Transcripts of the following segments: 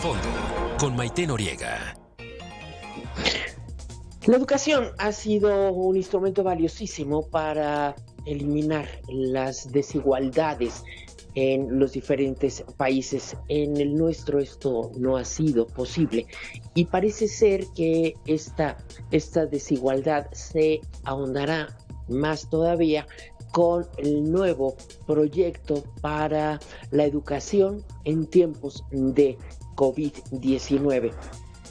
fondo, con Maite Noriega. La educación ha sido un instrumento valiosísimo para eliminar las desigualdades en los diferentes países. En el nuestro esto no ha sido posible y parece ser que esta desigualdad se ahondará más todavía con el nuevo proyecto para la educación en tiempos de COVID-19.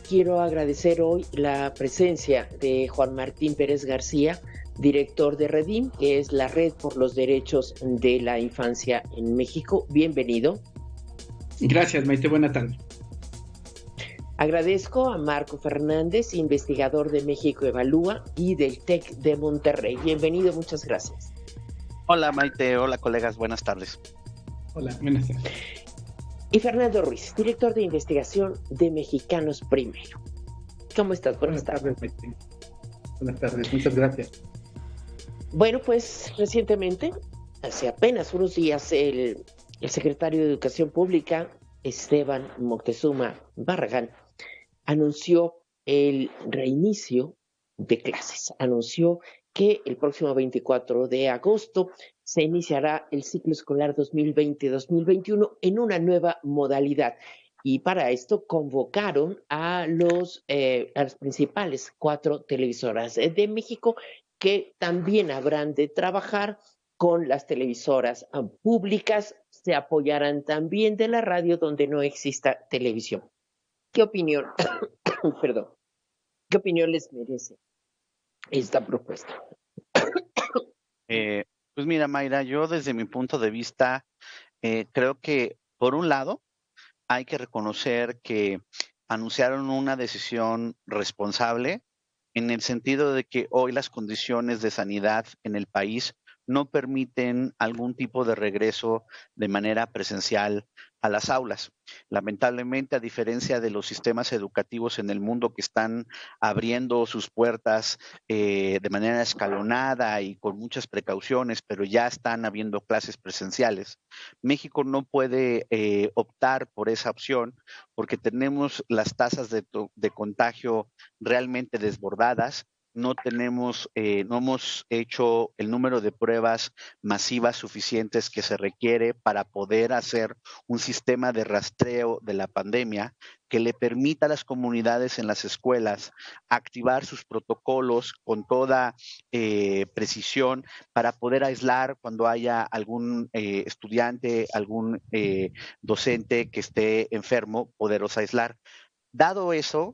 Quiero agradecer hoy la presencia de Juan Martín Pérez García, director de REDIM, que es la Red por los Derechos de la Infancia en México. Bienvenido. Gracias, Maite. Buena tarde. Agradezco a Marco Fernández, investigador de México Evalúa y del TEC de Monterrey. Bienvenido, muchas gracias. Hola, Maite. Hola, colegas. Buenas tardes. Hola, buenas tardes. Y Fernando Ruiz, director de investigación de Mexicanos Primero. ¿Cómo estás? Buenas tardes, Maite. Buenas tardes, muchas gracias. Bueno, pues recientemente, hace apenas unos días, el secretario de Educación Pública, Esteban Moctezuma Barragán, anunció el reinicio de clases. Anunció que el próximo 24 de agosto se iniciará el ciclo escolar 2020-2021 en una nueva modalidad. Y para esto convocaron a las principales 4 televisoras de México que también habrán de trabajar con las televisoras públicas, se apoyarán también de la radio donde no exista televisión. ¿Qué opinión, perdón, qué opinión les merece esta propuesta? Pues mira, Mayra, yo desde mi punto de vista creo que, por un lado, hay que reconocer que anunciaron una decisión responsable en el sentido de que hoy las condiciones de sanidad en el país no permiten algún tipo de regreso de manera presencial a las aulas. Lamentablemente, a diferencia de los sistemas educativos en el mundo que están abriendo sus puertas de manera escalonada y con muchas precauciones, pero ya están habiendo clases presenciales, México no puede optar por esa opción porque tenemos las tasas de contagio realmente desbordadas. No hemos hecho el número de pruebas masivas suficientes que se requiere para poder hacer un sistema de rastreo de la pandemia que le permita a las comunidades en las escuelas activar sus protocolos con toda precisión para poder aislar cuando haya algún estudiante, algún docente que esté enfermo, poderlos aislar. Dado eso,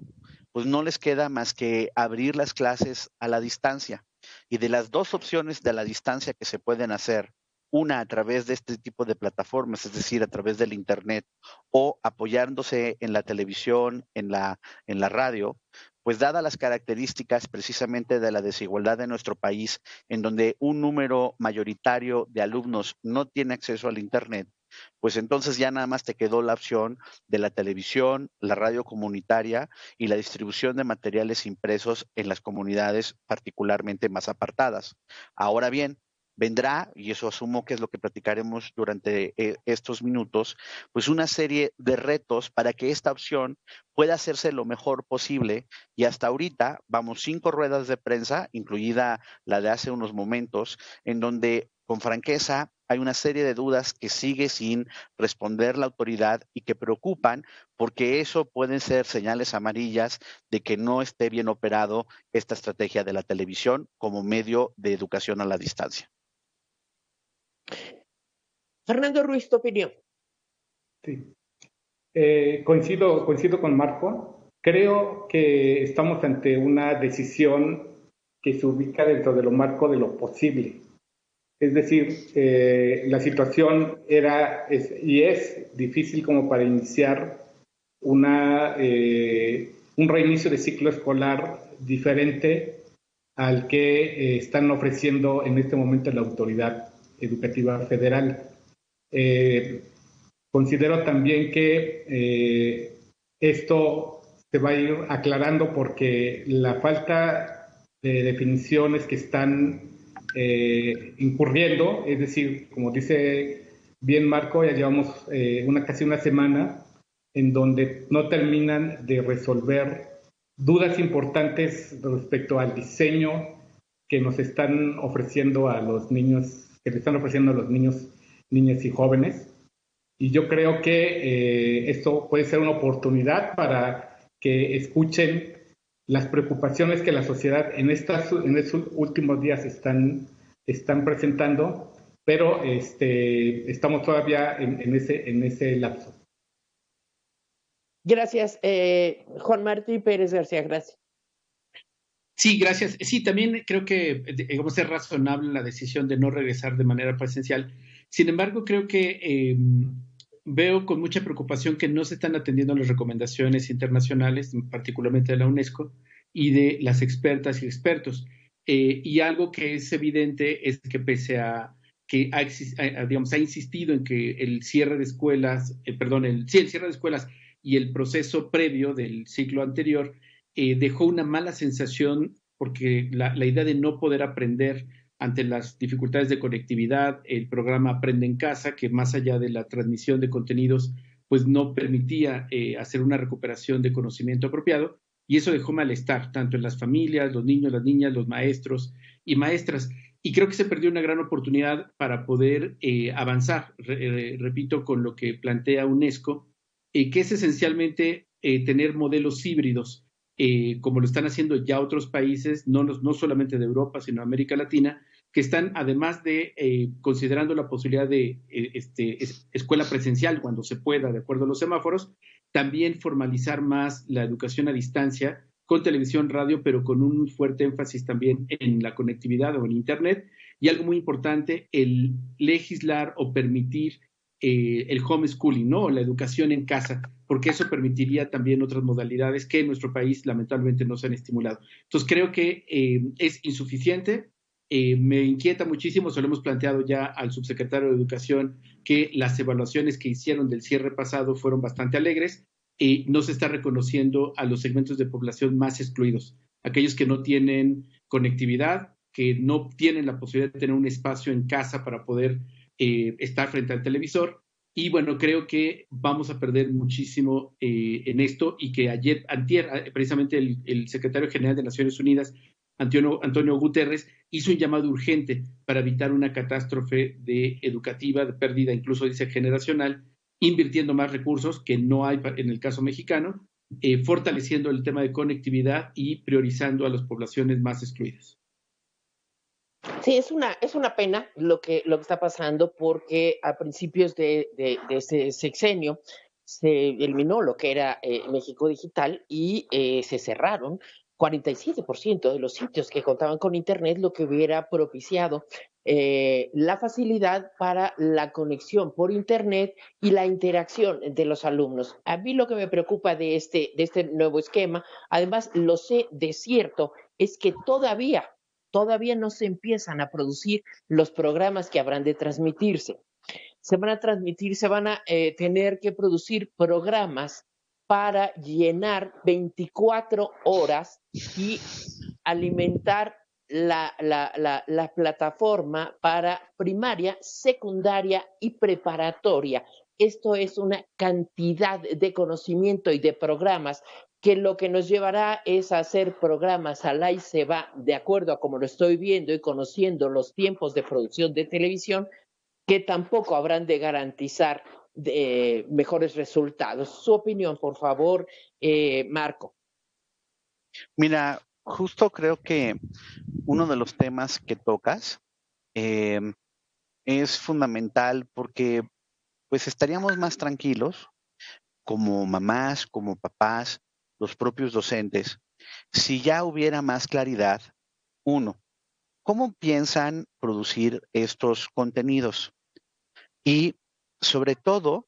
pues no les queda más que abrir las clases a la distancia. Y de las 2 opciones de la distancia que se pueden hacer, una a través de este tipo de plataformas, es decir, a través del Internet o apoyándose en la televisión, en la radio, pues dadas las características precisamente de la desigualdad de nuestro país, en donde un número mayoritario de alumnos no tiene acceso al Internet, pues entonces ya nada más te quedó la opción de la televisión, la radio comunitaria y la distribución de materiales impresos en las comunidades particularmente más apartadas. Ahora bien, vendrá, y eso asumo que es lo que platicaremos durante estos minutos, pues una serie de retos para que esta opción pueda hacerse lo mejor posible. Y hasta ahorita vamos 5 ruedas de prensa, incluida la de hace unos momentos, en donde con franqueza hay una serie de dudas que sigue sin responder la autoridad y que preocupan porque eso pueden ser señales amarillas de que no esté bien operado esta estrategia de la televisión como medio de educación a la distancia. Fernando Ruiz, tu opinión. Sí. Coincido con Marco. Creo que estamos ante una decisión que se ubica dentro de lo marco de lo posible. Es decir, la situación es difícil como para iniciar un reinicio de ciclo escolar diferente al que están ofreciendo en este momento la autoridad educativa federal. Considero también que esto se va a ir aclarando porque la falta de definiciones que están incurriendo, es decir, como dice bien Marco, ya llevamos casi una semana en donde no terminan de resolver dudas importantes respecto al diseño que nos están ofreciendo a los niños, que le están ofreciendo a los niños, niñas y jóvenes. Y yo creo que esto puede ser una oportunidad para que escuchen las preocupaciones que la sociedad en estos últimos días están presentando, pero estamos todavía en ese lapso. Gracias, Juan Martín Pérez García, gracias. Sí, gracias. Sí, también creo que digamos, es razonable la decisión de no regresar de manera presencial. Sin embargo, creo que veo con mucha preocupación que no se están atendiendo las recomendaciones internacionales, particularmente de la UNESCO, y de las expertas y expertos. Y algo que es evidente es que pese a que ha insistido en que el cierre de escuelas, el cierre de escuelas y el proceso previo del ciclo anterior dejó una mala sensación porque la idea de no poder aprender ante las dificultades de conectividad, el programa Aprende en Casa, que más allá de la transmisión de contenidos, pues no permitía hacer una recuperación de conocimiento apropiado, y eso dejó malestar, tanto en las familias, los niños, las niñas, los maestros y maestras. Y creo que se perdió una gran oportunidad para poder avanzar, repito, con lo que plantea UNESCO, que es esencialmente tener modelos híbridos, como lo están haciendo ya otros países, no solamente de Europa, sino de América Latina, que están, además de considerando la posibilidad de escuela presencial cuando se pueda, de acuerdo a los semáforos, también formalizar más la educación a distancia con televisión, radio, pero con un fuerte énfasis también en la conectividad o en Internet. Y algo muy importante, el legislar o permitir el homeschooling, ¿no? La educación en casa, porque eso permitiría también otras modalidades que en nuestro país lamentablemente no se han estimulado. Entonces creo que es insuficiente. Me inquieta muchísimo, se lo hemos planteado ya al subsecretario de Educación, que las evaluaciones que hicieron del cierre pasado fueron bastante alegres. No se está reconociendo a los segmentos de población más excluidos, aquellos que no tienen conectividad, que no tienen la posibilidad de tener un espacio en casa para poder estar frente al televisor. Y bueno, creo que vamos a perder muchísimo en esto, y que antier, precisamente el secretario general de Naciones Unidas, Antonio Guterres, hizo un llamado urgente para evitar una catástrofe educativa, de pérdida incluso, dice, generacional, invirtiendo más recursos que no hay en el caso mexicano, fortaleciendo el tema de conectividad y priorizando a las poblaciones más excluidas. Sí, es una pena lo que está pasando, porque a principios de este sexenio se eliminó lo que era México Digital, y se cerraron 47% de los sitios que contaban con Internet, lo que hubiera propiciado la facilidad para la conexión por Internet y la interacción de los alumnos. A mí lo que me preocupa de este nuevo esquema, además lo sé de cierto, es que todavía no se empiezan a producir los programas que habrán de transmitirse. Se van a tener que producir programas para llenar 24 horas y alimentar la plataforma para primaria, secundaria y preparatoria. Esto es una cantidad de conocimiento y de programas que lo que nos llevará es a hacer programas al ahí se va, de acuerdo a como lo estoy viendo y conociendo los tiempos de producción de televisión, que tampoco habrán de garantizar mejores resultados. Su opinión, por favor, Marco. Mira, justo creo que uno de los temas que tocas es fundamental, porque pues estaríamos más tranquilos como mamás, como papás, los propios docentes, si ya hubiera más claridad. Uno, ¿cómo piensan producir estos contenidos? Y sobre todo,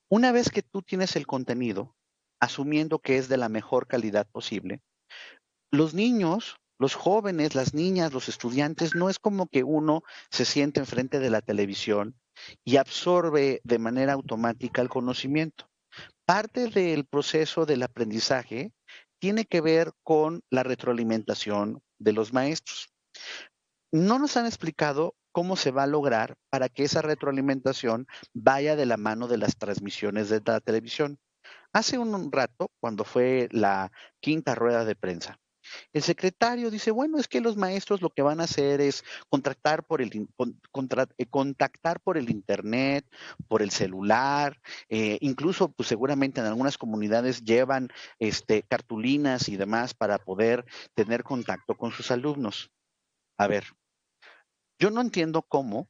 una vez que tú tienes el contenido, asumiendo que es de la mejor calidad posible, los niños, los jóvenes, las niñas, los estudiantes, no es como que uno se siente enfrente de la televisión y absorbe de manera automática el conocimiento. Parte del proceso del aprendizaje tiene que ver con la retroalimentación de los maestros. No nos han explicado cómo se va a lograr para que esa retroalimentación vaya de la mano de las transmisiones de la televisión. Hace un rato, cuando fue la quinta rueda de prensa, el secretario dice, bueno, es que los maestros lo que van a hacer es contactar por el internet, por el celular, incluso pues seguramente en algunas comunidades llevan cartulinas y demás para poder tener contacto con sus alumnos. A ver, yo no entiendo cómo,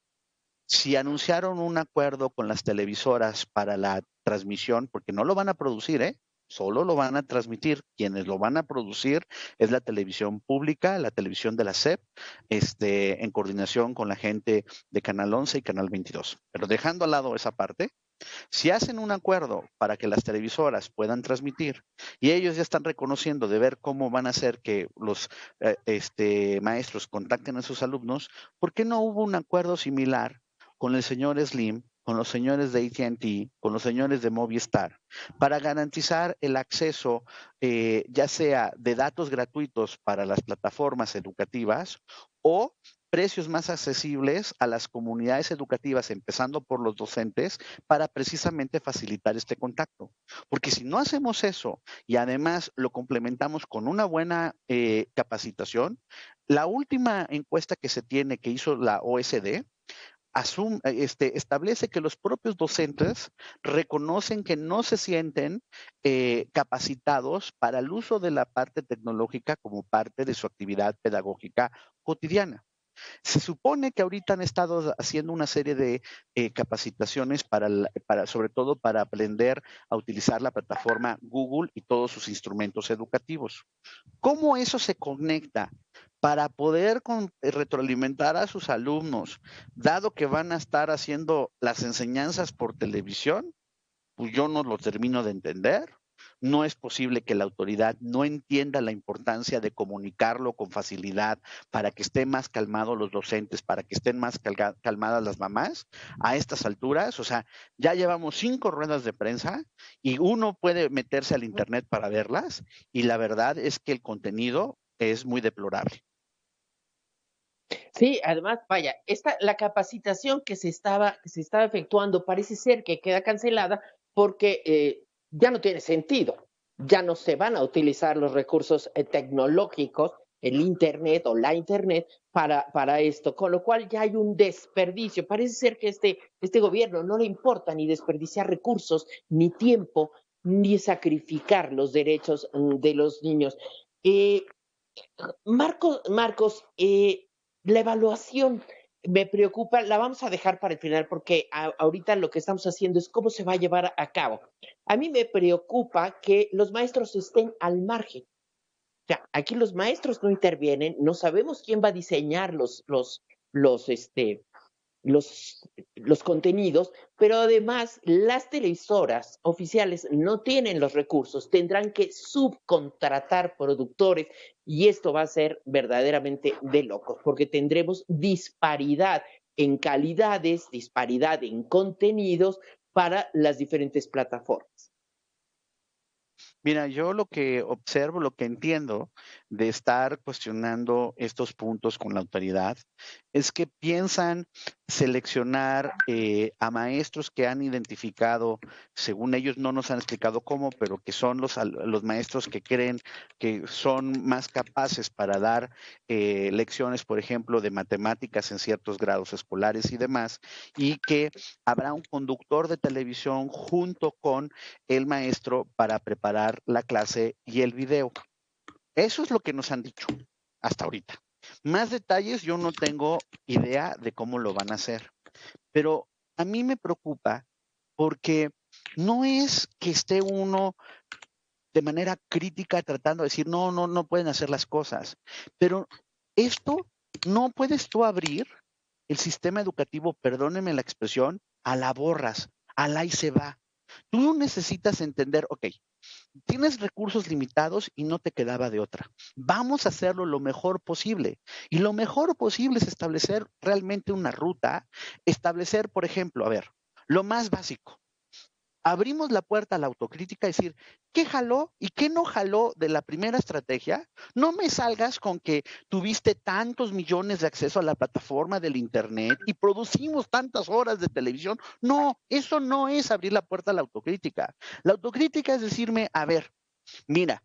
si anunciaron un acuerdo con las televisoras para la transmisión, porque no lo van a producir, ¿eh? Solo lo van a transmitir. Quienes lo van a producir es la televisión pública, la televisión de la SEP, en coordinación con la gente de Canal 11 y Canal 22. Pero dejando al lado esa parte, si hacen un acuerdo para que las televisoras puedan transmitir y ellos ya están reconociendo de ver cómo van a hacer que los maestros contacten a sus alumnos, ¿por qué no hubo un acuerdo similar con el señor Slim, con los señores de AT&T, con los señores de Movistar, para garantizar el acceso, ya sea de datos gratuitos para las plataformas educativas o precios más accesibles a las comunidades educativas, empezando por los docentes, para precisamente facilitar este contacto? Porque si no hacemos eso y además lo complementamos con una buena capacitación, la última encuesta que se tiene, que hizo la OSD, establece que los propios docentes reconocen que no se sienten capacitados para el uso de la parte tecnológica como parte de su actividad pedagógica cotidiana. Se supone que ahorita han estado haciendo una serie de capacitaciones sobre todo para aprender a utilizar la plataforma Google y todos sus instrumentos educativos. ¿Cómo eso se conecta para poder retroalimentar a sus alumnos, dado que van a estar haciendo las enseñanzas por televisión? Pues yo no lo termino de entender. No es posible que la autoridad no entienda la importancia de comunicarlo con facilidad para que estén más calmados los docentes, para que estén más calmadas las mamás a estas alturas. O sea, ya llevamos 5 ruedas de prensa y uno puede meterse al internet para verlas y la verdad es que el contenido es muy deplorable. Sí, además, vaya, la capacitación que se estaba efectuando parece ser que queda cancelada porque ya no tiene sentido. Ya no se van a utilizar los recursos tecnológicos, el Internet o la Internet para esto, con lo cual ya hay un desperdicio. Parece ser que este gobierno no le importa ni desperdiciar recursos, ni tiempo, ni sacrificar los derechos de los niños. Eh, Marcos, la evaluación me preocupa, la vamos a dejar para el final porque ahorita lo que estamos haciendo es cómo se va a llevar a cabo. A mí me preocupa que los maestros estén al margen. O sea, aquí los maestros no intervienen, no sabemos quién va a diseñar los, este, los contenidos, pero además las televisoras oficiales no tienen los recursos, tendrán que subcontratar productores y esto va a ser verdaderamente de locos, porque tendremos disparidad en calidades, disparidad en contenidos para las diferentes plataformas. Mira, yo lo que observo, lo que entiendo de estar cuestionando estos puntos con la autoridad es que piensan seleccionar a maestros que han identificado, según ellos no nos han explicado cómo, pero que son los maestros que creen que son más capaces para dar lecciones, por ejemplo, de matemáticas en ciertos grados escolares y demás, y que habrá un conductor de televisión junto con el maestro para preparar la clase y el video. Eso es lo que nos han dicho hasta ahorita. Más detalles yo no tengo idea de cómo lo van a hacer, pero a mí me preocupa porque no es que esté uno de manera crítica tratando de decir, no pueden hacer las cosas, pero esto no puedes tú abrir el sistema educativo, perdónenme la expresión, a la borras, a la y se va. Tú necesitas entender, ok, tienes recursos limitados y no te quedaba de otra. Vamos a hacerlo lo mejor posible. Y lo mejor posible es establecer realmente una ruta, establecer, por ejemplo, a ver, lo más básico. abrimos la puerta a la autocrítica, es decir, ¿qué jaló y qué no jaló de la primera estrategia? No me salgas con que tuviste tantos millones de acceso a la plataforma del Internet y producimos tantas horas de televisión. No, eso no es abrir la puerta a la autocrítica. La autocrítica es decirme, a ver, mira,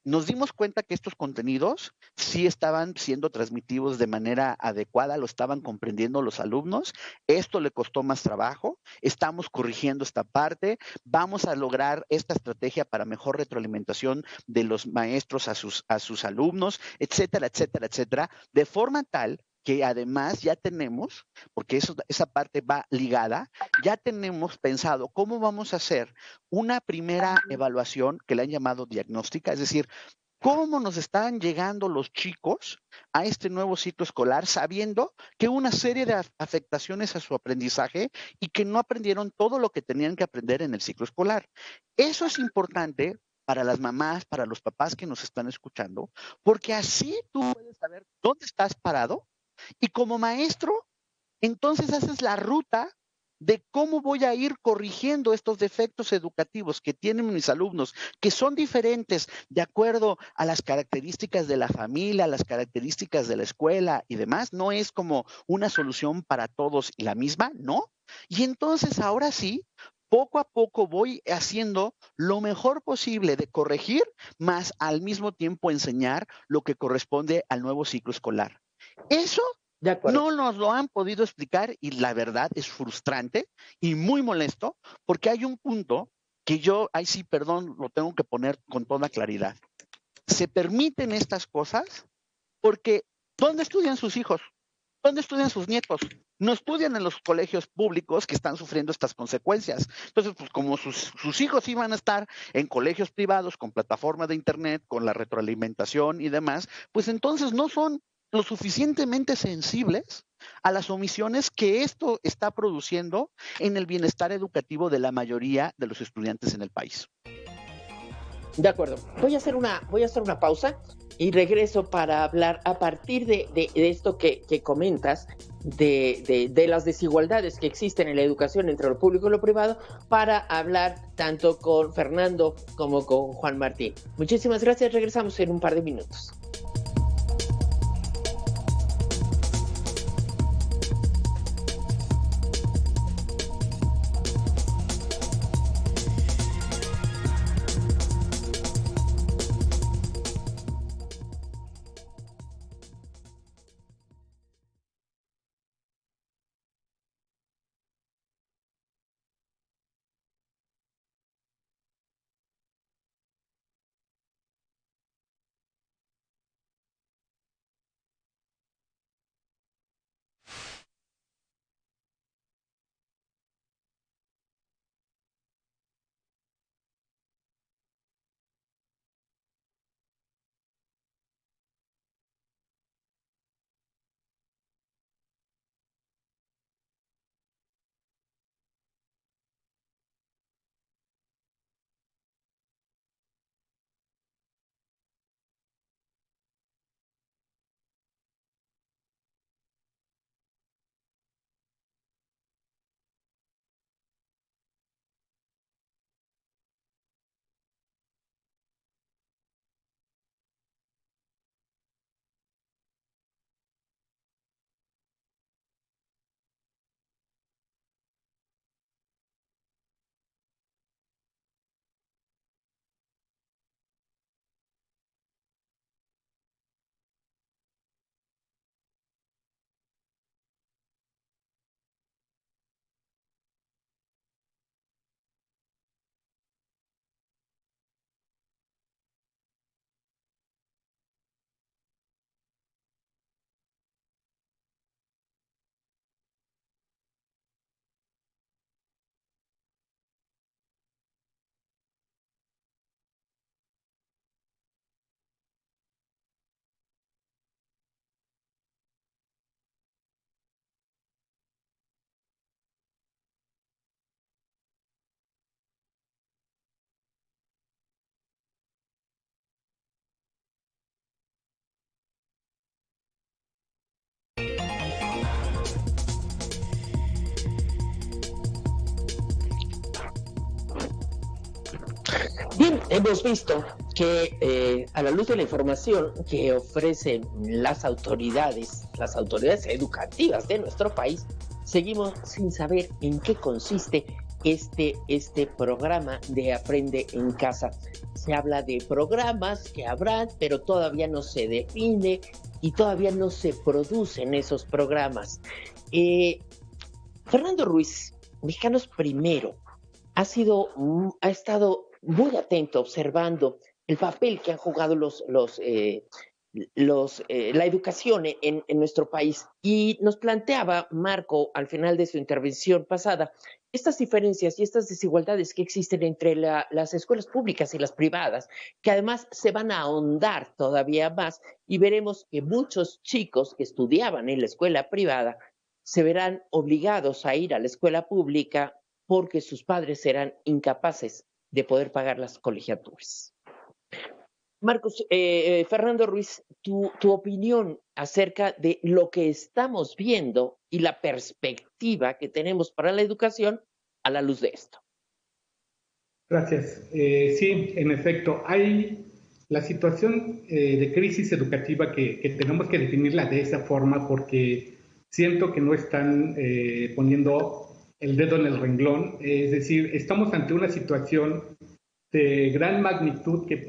nos dimos cuenta que estos contenidos sí estaban siendo transmitidos de manera adecuada, lo estaban comprendiendo los alumnos, esto le costó más trabajo, estamos corrigiendo esta parte, vamos a lograr esta estrategia para mejor retroalimentación de los maestros a sus alumnos, etcétera, etcétera, etcétera, de forma tal que además ya tenemos, porque esa parte va ligada, ya tenemos pensado cómo vamos a hacer una primera evaluación que le han llamado diagnóstica, es decir, cómo nos están llegando los chicos a este nuevo ciclo escolar sabiendo que una serie de afectaciones a su aprendizaje y que no aprendieron todo lo que tenían que aprender en el ciclo escolar. Eso es importante para las mamás, para los papás que nos están escuchando, porque así tú puedes saber dónde estás parado y como maestro entonces haces la ruta de cómo voy a ir corrigiendo estos defectos educativos que tienen mis alumnos, que son diferentes de acuerdo a las características de la familia, las características de la escuela y demás. No es como una solución para todos y la misma, ¿no? Y entonces ahora sí, poco a poco voy haciendo lo mejor posible de corregir, más al mismo tiempo enseñar lo que corresponde al nuevo ciclo escolar. Eso De acuerdo. no nos lo han podido explicar y la verdad es frustrante y muy molesto porque hay un punto que yo, ay sí, perdón, lo tengo que poner con toda claridad. Se permiten estas cosas porque ¿dónde estudian sus hijos? ¿Dónde estudian sus nietos? No estudian en los colegios públicos que están sufriendo estas consecuencias. Entonces, pues como sus hijos iban a estar en colegios privados con plataforma de internet, con la retroalimentación y demás, pues entonces no son lo suficientemente sensibles a las omisiones que esto está produciendo en el bienestar educativo de la mayoría de los estudiantes en el país. De acuerdo. Voy a hacer una pausa y regreso para hablar a partir de esto que comentas, de las desigualdades que existen en la educación entre lo público y lo privado, para hablar tanto con Fernando como con Juan Martín. Muchísimas gracias. Regresamos en un par de minutos. hemos visto que a la luz de la información que ofrecen las autoridades educativas de nuestro país, seguimos sin saber en qué consiste este programa de Aprende en Casa. Se habla de programas que habrán, pero todavía no se define y todavía no se producen esos programas. Fernando Ruiz, Mexicanos Primero, ha estado muy atento observando el papel que han jugado la educación en nuestro país, y nos planteaba Marco al final de su intervención pasada estas diferencias y estas desigualdades que existen entre las escuelas públicas y las privadas, que además se van a ahondar todavía más, y veremos que muchos chicos que estudiaban en la escuela privada se verán obligados a ir a la escuela pública porque sus padres serán incapaces de poder pagar las colegiaturas. Marcos, Fernando Ruiz, tu opinión acerca de lo que estamos viendo y la perspectiva que tenemos para la educación a la luz de esto. Gracias. Sí, en efecto, hay la situación de crisis educativa que tenemos que definirla de esa forma, porque siento que no están poniendo el dedo en el renglón. Es decir, estamos ante una situación de gran magnitud que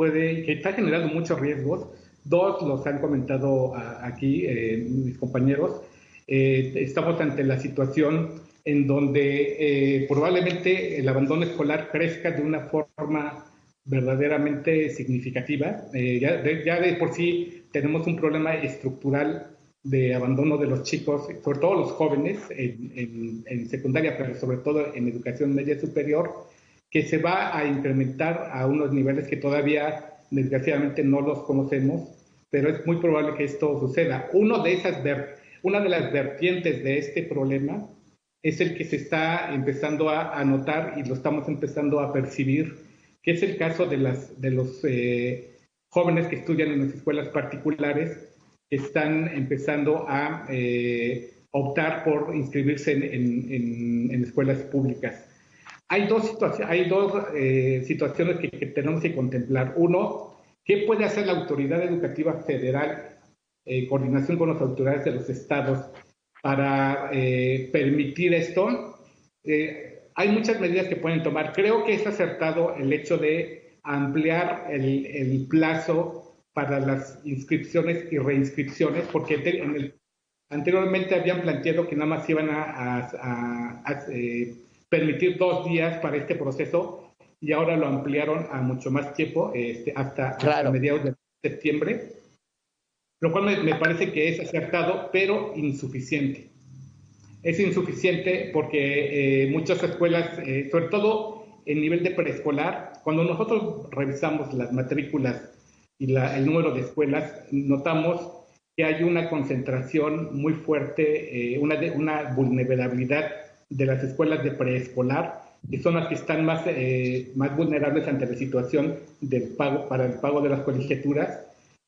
está generando muchos riesgos. Dos los han comentado aquí mis compañeros. Estamos ante la situación en donde probablemente el abandono escolar crezca de una forma verdaderamente significativa. Ya de por sí tenemos un problema estructural de abandono de los chicos, sobre todo los jóvenes en secundaria, pero sobre todo en educación media superior, que se va a incrementar a unos niveles que todavía desgraciadamente no los conocemos, pero es muy probable que esto suceda. Una de las vertientes de este problema es el que se está empezando a notar y lo estamos empezando a percibir, que es el caso de los jóvenes que estudian en las escuelas particulares, que están empezando a optar por inscribirse en escuelas públicas. Hay dos situaciones que tenemos que contemplar. Uno, ¿qué puede hacer la autoridad educativa federal en coordinación con las autoridades de los estados para permitir esto? Hay muchas medidas que pueden tomar. Creo que es acertado el hecho de ampliar el plazo para las inscripciones y reinscripciones, porque anteriormente habían planteado que nada más iban a permitir 2 días para este proceso, y ahora lo ampliaron a mucho más tiempo, hasta mediados de septiembre, lo cual me parece que es acertado, pero insuficiente. Es insuficiente porque muchas escuelas, sobre todo en nivel de preescolar, cuando nosotros revisamos las matrículas y el número de escuelas, notamos que hay una concentración muy fuerte, una vulnerabilidad de las escuelas de preescolar, que son las que están más vulnerables ante la situación para el pago de las colegiaturas.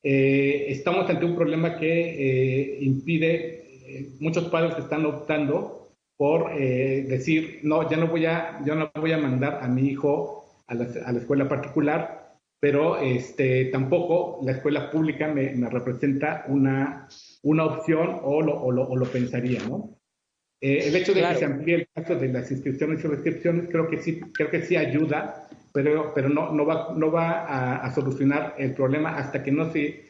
Estamos ante un problema que impide, muchos padres están optando por decir, no, yo no voy a mandar a mi hijo a la escuela particular, pero tampoco la escuela pública me representa una opción, o lo pensaría, ¿no? El hecho de que se amplíe el caso de las inscripciones y restricciones creo que sí ayuda, pero no va a solucionar el problema hasta que no se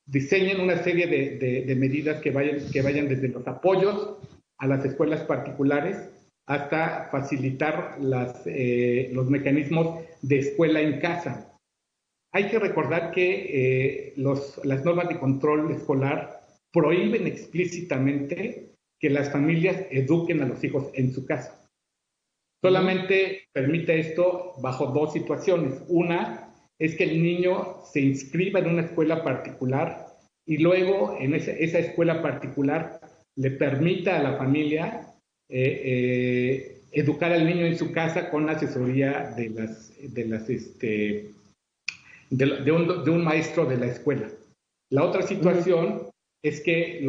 diseñen una serie de medidas que vayan desde los apoyos a las escuelas particulares hasta facilitar los mecanismos de escuela en casa. Hay que recordar que las normas de control escolar prohíben explícitamente que las familias eduquen a los hijos en su casa. Solamente permite esto bajo 2 situaciones. Una es que el niño se inscriba en una escuela particular y luego en esa escuela particular le permita a la familia educar al niño en su casa con la asesoría de un maestro de la escuela. La otra situación es que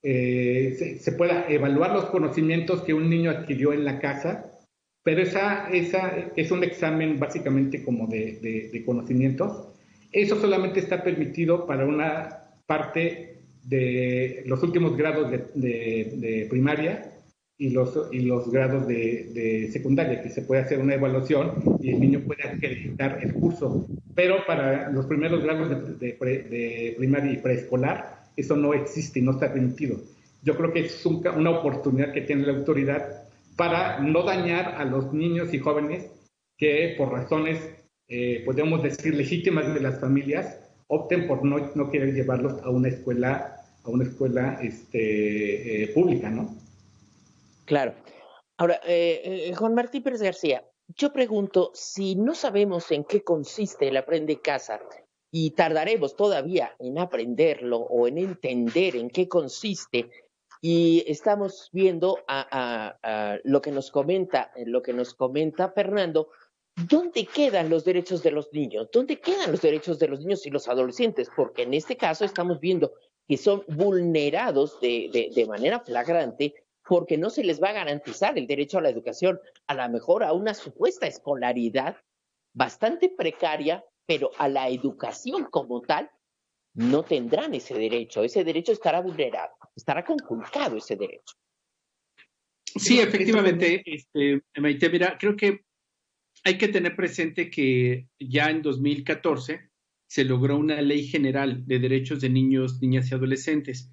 se pueda evaluar los conocimientos que un niño adquirió en la casa, pero esa es un examen básicamente como de conocimientos. Eso solamente está permitido para una parte de los últimos grados de primaria y los grados de secundaria, que se puede hacer una evaluación y el niño puede acreditar el curso. Pero para los primeros grados de primaria y preescolar, eso no existe y no está permitido. Yo creo que es una oportunidad que tiene la autoridad para no dañar a los niños y jóvenes que por razones, podemos decir, legítimas de las familias, opten por no querer llevarlos a una escuela pública, ¿no? Claro. Ahora, Juan Martín Pérez García, yo pregunto, si no sabemos en qué consiste el Aprende Casa y tardaremos todavía en aprenderlo o en entender en qué consiste, y estamos viendo a lo que nos comenta Fernando, ¿dónde quedan los derechos de los niños? ¿Dónde quedan los derechos de los niños y los adolescentes? Porque en este caso estamos viendo que son vulnerados de manera flagrante porque no se les va a garantizar el derecho a la educación, a lo mejor a una supuesta escolaridad bastante precaria, pero a la educación como tal no tendrán ese derecho estará vulnerado, estará conculcado ese derecho. Sí, efectivamente, Maite, mira, creo que hay que tener presente que ya en 2014 se logró una ley general de derechos de niños, niñas y adolescentes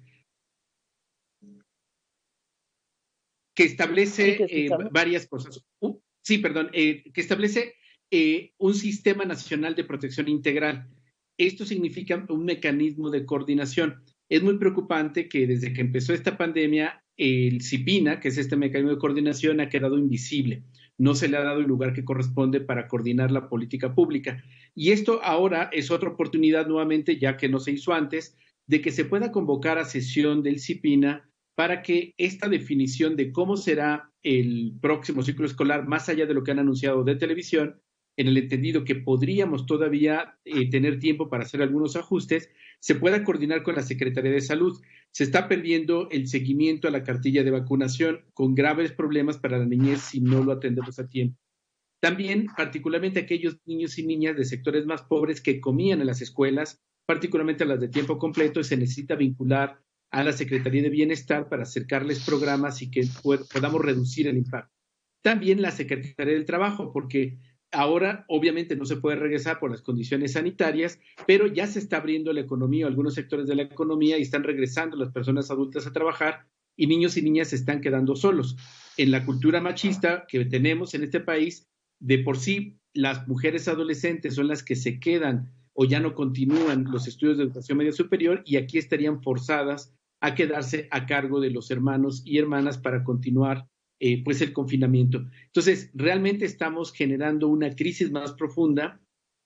que establece varias cosas. Que establece un sistema nacional de protección integral. Esto significa un mecanismo de coordinación. Es muy preocupante que desde que empezó esta pandemia, el CIPINA, que es este mecanismo de coordinación, ha quedado invisible. No se le ha dado el lugar que corresponde para coordinar la política pública. Y esto ahora es otra oportunidad nuevamente, ya que no se hizo antes, de que se pueda convocar a sesión del CIPINA para que esta definición de cómo será el próximo ciclo escolar, más allá de lo que han anunciado de televisión, en el entendido que podríamos todavía tener tiempo para hacer algunos ajustes, se pueda coordinar con la Secretaría de Salud. Se está perdiendo el seguimiento a la cartilla de vacunación con graves problemas para la niñez si no lo atendemos a tiempo. También, particularmente aquellos niños y niñas de sectores más pobres que comían en las escuelas, particularmente las de tiempo completo, se necesita vincular a la Secretaría de Bienestar para acercarles programas y que podamos reducir el impacto. También la Secretaría del Trabajo, porque ahora obviamente no se puede regresar por las condiciones sanitarias, pero ya se está abriendo la economía, algunos sectores de la economía, y están regresando las personas adultas a trabajar y niños y niñas se están quedando solos. En la cultura machista que tenemos en este país, de por sí las mujeres adolescentes son las que se quedan o ya no continúan los estudios de educación media superior y aquí estarían forzadas a quedarse a cargo de los hermanos y hermanas para continuar pues el confinamiento. Entonces, realmente estamos generando una crisis más profunda,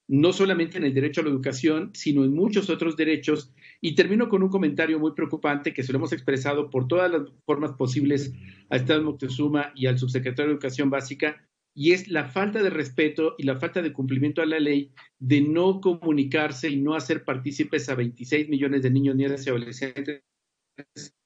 no solamente en el derecho a la educación, sino en muchos otros derechos. Y termino con un comentario muy preocupante que se lo hemos expresado por todas las formas posibles a Esteban Moctezuma y al subsecretario de Educación Básica, y es la falta de respeto y la falta de cumplimiento a la ley de no comunicarse y no hacer partícipes a 26 millones de niños, niñas y adolescentes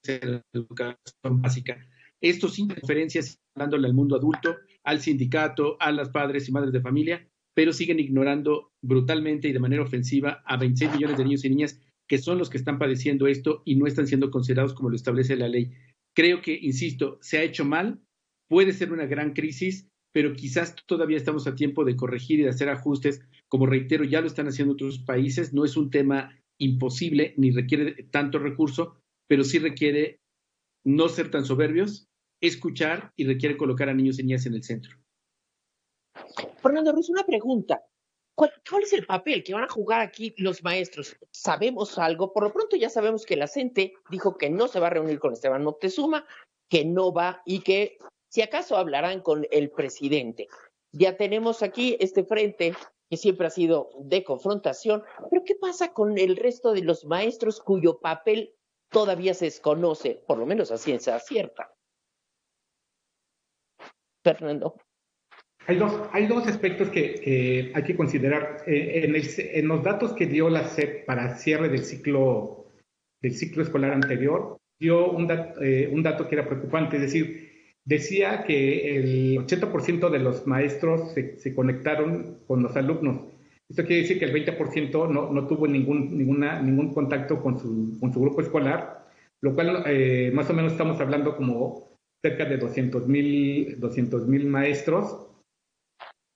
en la educación básica. Esto sin referencias, dándole al mundo adulto, al sindicato, a las padres y madres de familia, pero siguen ignorando brutalmente y de manera ofensiva a 26 millones de niños y niñas que son los que están padeciendo esto y no están siendo considerados como lo establece la ley. Creo que, insisto, se ha hecho mal, puede ser una gran crisis, pero quizás todavía estamos a tiempo de corregir y de hacer ajustes. Como reitero, ya lo están haciendo otros países, no es un tema imposible ni requiere tanto recurso, pero sí requiere no ser tan soberbios, escuchar y requiere colocar a niños y niñas en el centro. Fernando Ruiz, una pregunta. ¿Cuál es el papel que van a jugar aquí los maestros? ¿Sabemos algo? Por lo pronto ya sabemos que la CENTE dijo que no se va a reunir con Esteban Moctezuma, que no va y que si acaso hablarán con el presidente. Ya tenemos aquí este frente que siempre ha sido de confrontación, pero ¿qué pasa con el resto de los maestros cuyo papel todavía se desconoce, por lo menos a ciencia cierta? Fernando. Hay dos aspectos que hay que considerar. En los datos que dio la SEP para cierre del ciclo escolar anterior, dio un dato que era preocupante, es decir, decía que el 80% de los maestros se conectaron con los alumnos. Esto quiere decir que el 20% no tuvo ningún contacto con su grupo escolar, lo cual más o menos estamos hablando como cerca de 200,000 maestros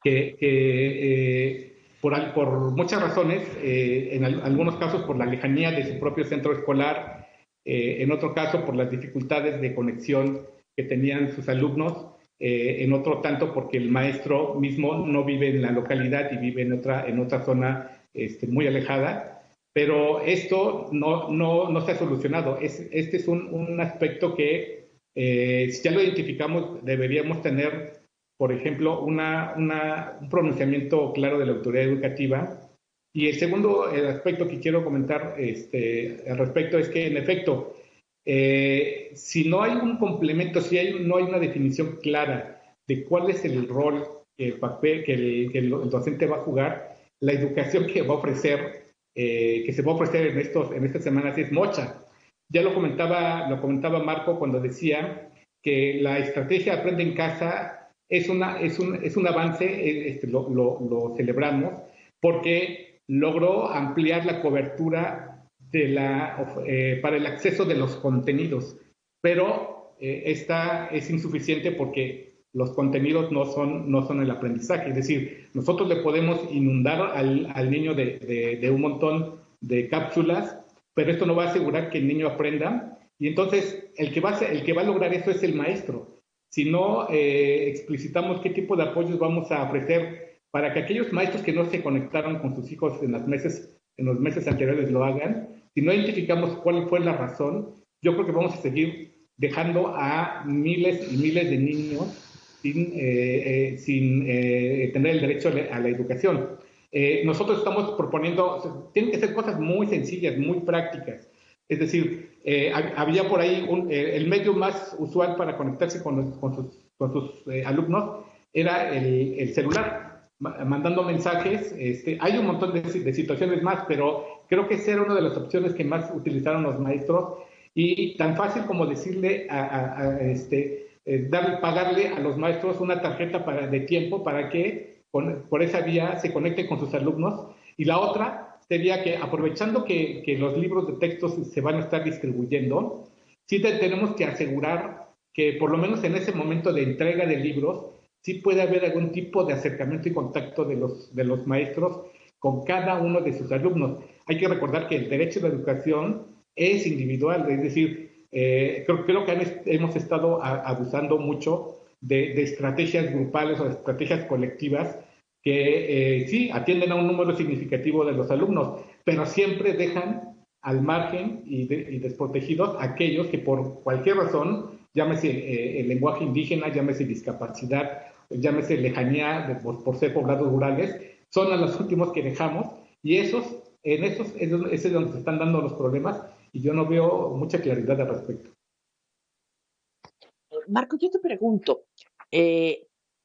que por muchas razones, en algunos casos por la lejanía de su propio centro escolar, en otro caso por las dificultades de conexión que tenían sus alumnos, en otro tanto porque el maestro mismo no vive en la localidad y vive en otra zona muy alejada. Pero esto no se ha solucionado. Este es un aspecto que, si ya lo identificamos, deberíamos tener, por ejemplo, un pronunciamiento claro de la autoridad educativa. Y el segundo aspecto que quiero comentar al respecto es que, en efecto, si no hay un complemento, no hay una definición clara de cuál es el rol, el papel que el docente va a jugar, la educación que va a ofrecer, que se va a ofrecer en estas semanas es mocha. Ya lo comentaba Marco cuando decía que la estrategia Aprende en Casa es un avance, lo celebramos, porque logró ampliar la cobertura para el acceso de los contenidos, pero esta es insuficiente porque los contenidos no son el aprendizaje. Es decir, nosotros le podemos inundar al niño de un montón de cápsulas, pero esto no va a asegurar que el niño aprenda, y entonces el que va a lograr eso es el maestro. Si no explicitamos qué tipo de apoyos vamos a ofrecer para que aquellos maestros que no se conectaron con sus hijos en los meses anteriores lo hagan, si no identificamos cuál fue la razón, yo creo que vamos a seguir dejando a miles y miles de niños sin tener el derecho a la educación. Nosotros estamos proponiendo, tienen que ser cosas muy sencillas, muy prácticas. Es decir, había por ahí el medio más usual para conectarse con sus alumnos era el celular, mandando mensajes. Hay un montón de situaciones más, pero creo que esa era una de las opciones que más utilizaron los maestros, y tan fácil como decirle pagarle a los maestros una tarjeta de tiempo para que por esa vía se conecten con sus alumnos. Y la otra sería que, aprovechando que los libros de textos se van a estar distribuyendo, sí tenemos que asegurar que por lo menos en ese momento de entrega de libros sí puede haber algún tipo de acercamiento y contacto de los maestros con cada uno de sus alumnos. Hay que recordar que el derecho a la educación es individual, es decir, creo que hemos estado abusando mucho de estrategias grupales o de estrategias colectivas que sí atienden a un número significativo de los alumnos, pero siempre dejan al margen y desprotegidos a aquellos que por cualquier razón, llámese el lenguaje indígena, llámese discapacidad, llámese lejanía por ser poblados rurales, son a los últimos que dejamos, y esos es donde se están dando los problemas, y yo no veo mucha claridad al respecto. Marco, yo te pregunto,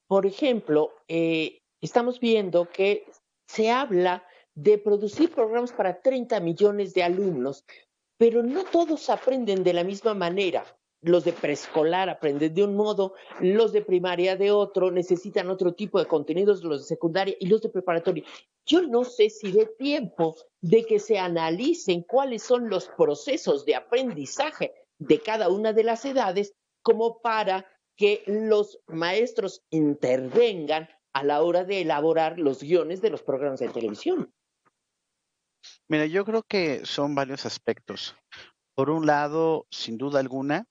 por ejemplo, estamos viendo que se habla de producir programas para 30 millones de alumnos, pero no todos aprenden de la misma manera. Los de preescolar aprenden de un modo, los de primaria de otro, necesitan otro tipo de contenidos, los de secundaria y los de preparatoria. Yo no sé si dé tiempo de que se analicen cuáles son los procesos de aprendizaje de cada una de las edades, como para que los maestros intervengan a la hora de elaborar los guiones de los programas de televisión. Mira, yo creo que son varios aspectos. Por un lado, sin duda alguna,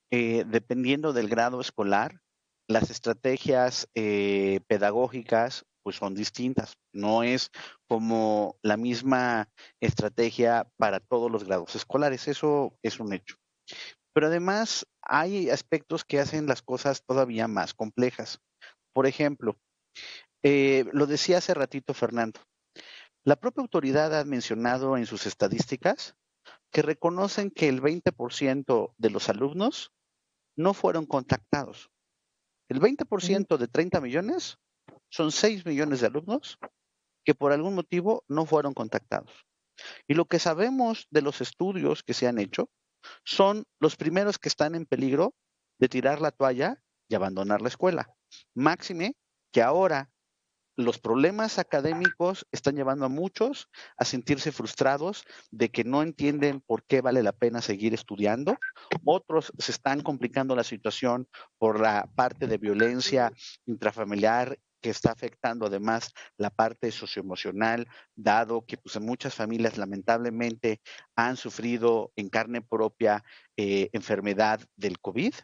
dependiendo del grado escolar, las estrategias pedagógicas pues son distintas. No es como la misma estrategia para todos los grados escolares. Eso es un hecho. Pero además hay aspectos que hacen las cosas todavía más complejas. Por ejemplo, lo decía hace ratito Fernando, la propia autoridad ha mencionado en sus estadísticas que reconocen que el 20% de los alumnos no fueron contactados. El 20% de 30 millones son 6 millones de alumnos que por algún motivo no fueron contactados. Y lo que sabemos de los estudios que se han hecho son los primeros que están en peligro de tirar la toalla y abandonar la escuela. Máxime que ahora los problemas académicos están llevando a muchos a sentirse frustrados de que no entienden por qué vale la pena seguir estudiando. Otros se están complicando la situación por la parte de violencia intrafamiliar que está afectando además la parte socioemocional, dado que pues, en muchas familias lamentablemente han sufrido en carne propia enfermedad del COVID.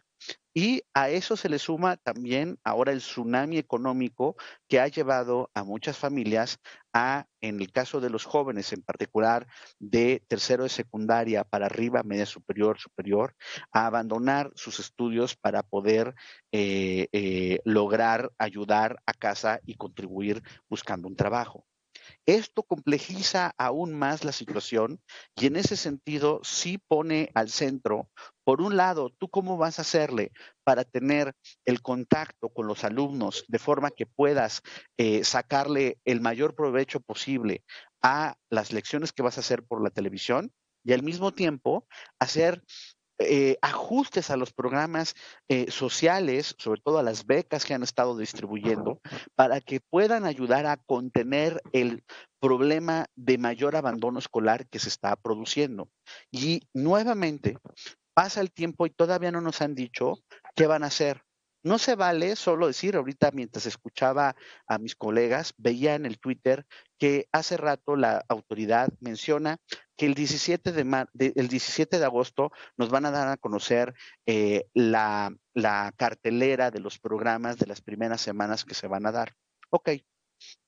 Y a eso se le suma también ahora el tsunami económico que ha llevado a muchas familias a, en el caso de los jóvenes en particular, de tercero de secundaria para arriba, media superior, superior, a abandonar sus estudios para poder lograr ayudar a casa y contribuir buscando un trabajo. Esto complejiza aún más la situación y en ese sentido sí pone al centro, por un lado, tú cómo vas a hacerle para tener el contacto con los alumnos de forma que puedas sacarle el mayor provecho posible a las lecciones que vas a hacer por la televisión y al mismo tiempo hacer ajustes a los programas sociales, sobre todo a las becas que han estado distribuyendo, para que puedan ayudar a contener el problema de mayor abandono escolar que se está produciendo. Y nuevamente, pasa el tiempo y todavía no nos han dicho qué van a hacer. No se vale solo decir, ahorita mientras escuchaba a mis colegas, veía en el Twitter que hace rato la autoridad menciona que el 17 el 17 de agosto nos van a dar a conocer la cartelera de los programas de las primeras semanas que se van a dar. Ok,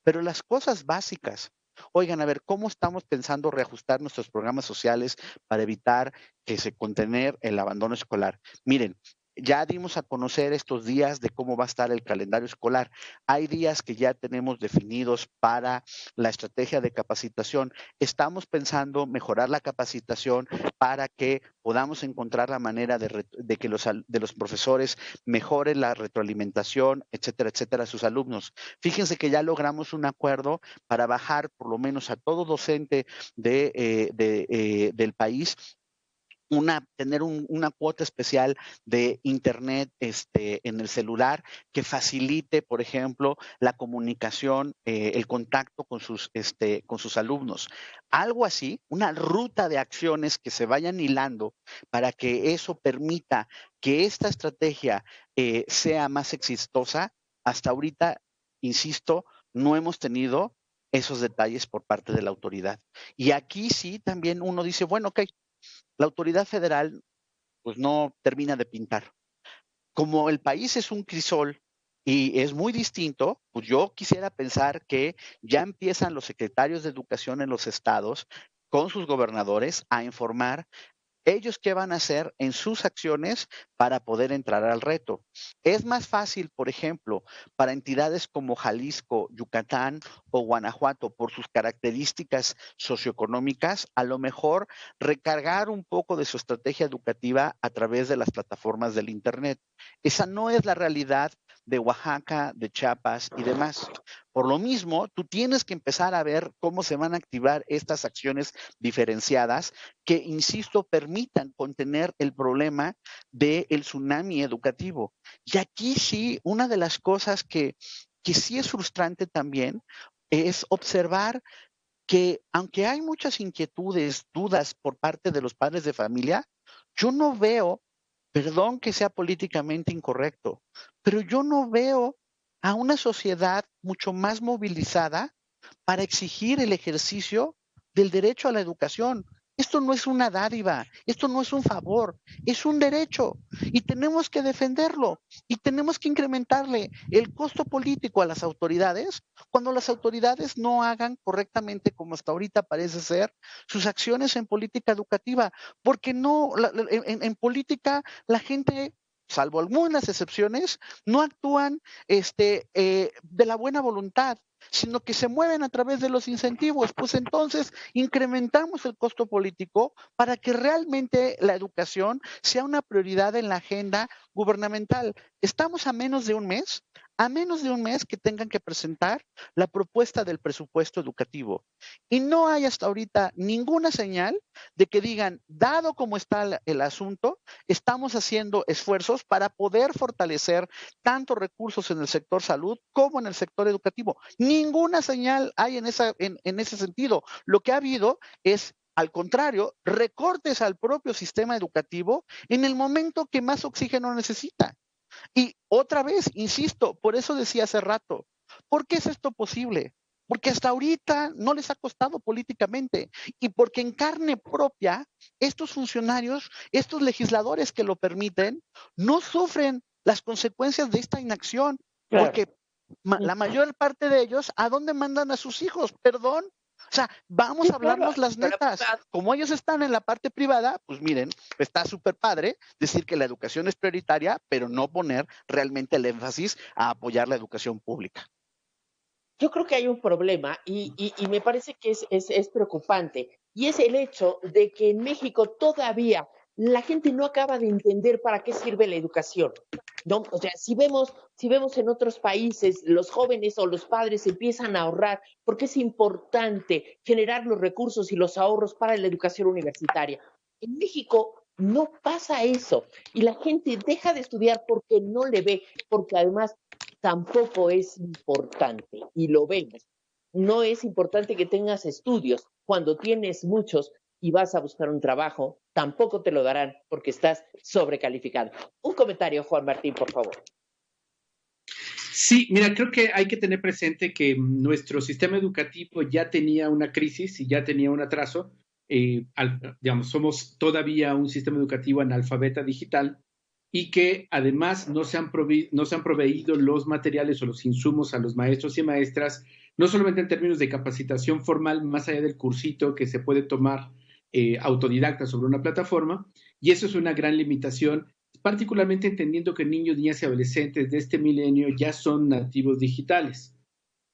pero las cosas básicas, oigan, a ver, ¿cómo estamos pensando reajustar nuestros programas sociales para evitar que se contener el abandono escolar? Miren, ya dimos a conocer estos días de cómo va a estar el calendario escolar. Hay días que ya tenemos definidos para la estrategia de capacitación. Estamos pensando mejorar la capacitación para que podamos encontrar la manera de que los profesores mejoren la retroalimentación, etcétera, etcétera, a sus alumnos. Fíjense que ya logramos un acuerdo para bajar por lo menos a todo docente del país tener una cuota especial de internet en el celular que facilite, por ejemplo, la comunicación, el contacto con sus alumnos. Algo así, una ruta de acciones que se vayan hilando para que eso permita que esta estrategia sea más exitosa. Hasta ahorita, insisto, no hemos tenido esos detalles por parte de la autoridad. Y aquí sí también uno dice, bueno, ok, la autoridad federal pues no termina de pintar. Como el país es un crisol y es muy distinto, pues yo quisiera pensar que ya empiezan los secretarios de educación en los estados con sus gobernadores a informar ellos qué van a hacer en sus acciones para poder entrar al reto. Es más fácil, por ejemplo, para entidades como Jalisco, Yucatán o Guanajuato, por sus características socioeconómicas, a lo mejor recargar un poco de su estrategia educativa a través de las plataformas del Internet. Esa no es la realidad de Oaxaca, de Chiapas y demás. Por lo mismo, tú tienes que empezar a ver cómo se van a activar estas acciones diferenciadas que, insisto, permitan contener el problema del tsunami educativo. Y aquí sí, una de las cosas que sí es frustrante también es observar que aunque hay muchas inquietudes, dudas por parte de los padres de familia, yo no veo, perdón que sea políticamente incorrecto, pero yo no veo a una sociedad mucho más movilizada para exigir el ejercicio del derecho a la educación. Esto no es una dádiva, esto no es un favor, es un derecho y tenemos que defenderlo y tenemos que incrementarle el costo político a las autoridades cuando las autoridades no hagan correctamente, como hasta ahorita parece ser, sus acciones en política educativa, porque no, en política la gente, salvo algunas excepciones, no actúan de la buena voluntad, sino que se mueven a través de los incentivos. Pues entonces incrementamos el costo político para que realmente la educación sea una prioridad en la agenda gubernamental. Estamos a menos de un mes a menos de un mes que tengan que presentar la propuesta del presupuesto educativo. Y no hay hasta ahorita ninguna señal de que digan, dado como está el asunto, estamos haciendo esfuerzos para poder fortalecer tanto recursos en el sector salud como en el sector educativo. Ninguna señal hay en ese sentido. Lo que ha habido es, al contrario, recortes al propio sistema educativo en el momento que más oxígeno necesita. Y otra vez, insisto, por eso decía hace rato, ¿por qué es esto posible? Porque hasta ahorita no les ha costado políticamente y porque en carne propia estos funcionarios, estos legisladores que lo permiten, no sufren las consecuencias de esta inacción, porque la mayor parte de ellos, ¿a dónde mandan a sus hijos? Perdón. O sea, vamos Sí, a hablarnos claro, las netas. Como ellos están en la parte privada, pues miren, está súper padre decir que la educación es prioritaria, pero no poner realmente el énfasis a apoyar la educación pública. Yo creo que hay un problema y me parece que es preocupante, y es el hecho de que en México todavía la gente no acaba de entender para qué sirve la educación, ¿no? O sea, si vemos en otros países, los jóvenes o los padres empiezan a ahorrar porque es importante generar los recursos y los ahorros para la educación universitaria. En México no pasa eso y la gente deja de estudiar porque no le ve, porque además tampoco es importante y lo vemos. No es importante que tengas estudios cuando tienes muchos y vas a buscar un trabajo, tampoco te lo darán porque estás sobrecalificado. Un comentario, Juan Martín, por favor. Sí, mira, creo que hay que tener presente que nuestro sistema educativo ya tenía una crisis y ya tenía un atraso. Digamos, somos todavía un sistema educativo analfabeta digital y que además no se han proveído los materiales o los insumos a los maestros y maestras, no solamente en términos de capacitación formal, más allá del cursito que se puede tomar autodidacta sobre una plataforma, y eso es una gran limitación, particularmente entendiendo que niños, niñas y adolescentes de este milenio ya son nativos digitales.